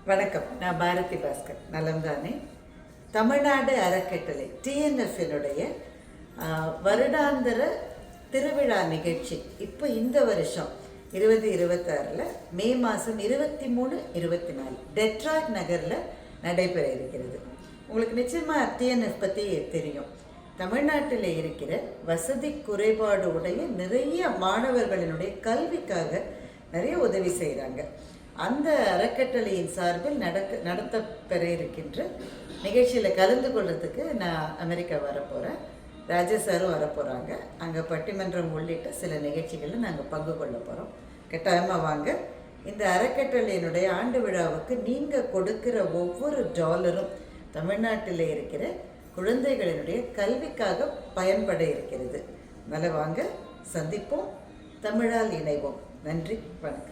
வணக்கம். நான் பாரதி பாஸ்கர். நலம் தானே? தமிழ்நாடு அறக்கட்டளை டிஎன்எஃப்னுடைய வருடாந்திர திருவிழா நிகழ்ச்சி இப்போ இந்த வருஷம் 2026 மே மாதம் 23, 24 டெட்ராய்ட் நகரில் நடைபெற இருக்கிறது. உங்களுக்கு நிச்சயமாக டிஎன்எஃப் பற்றி தெரியும். தமிழ்நாட்டில் இருக்கிற வசதி குறைபாடு உடைய நிறைய மாணவர்களினுடைய கல்விக்காக நிறைய உதவி செய்கிறாங்க. அந்த அறக்கட்டளையின் சார்பில் நடத்தப்பெற இருக்கின்ற நிகழ்ச்சியில் கலந்து கொள்றதுக்கு நான் அமெரிக்கா வரப்போகிறேன். ராஜா சாரும் வரப்போகிறாங்க. அங்கே பட்டிமன்றம் உள்ளிட்ட சில நிகழ்ச்சிகளில் நாங்கள் பங்கு கொள்ள போகிறோம். கட்டாயமாக வாங்க. இந்த அறக்கட்டளையினுடைய ஆண்டு விழாவுக்கு நீங்கள் கொடுக்கிற ஒவ்வொரு டாலரும் தமிழ்நாட்டில் இருக்கிற குழந்தைகளினுடைய கல்விக்காக பயன்பட இருக்கிறது. அதனால் வாங்க, சந்திப்போம், தமிழால் இணைவோம். நன்றி, வணக்கம்.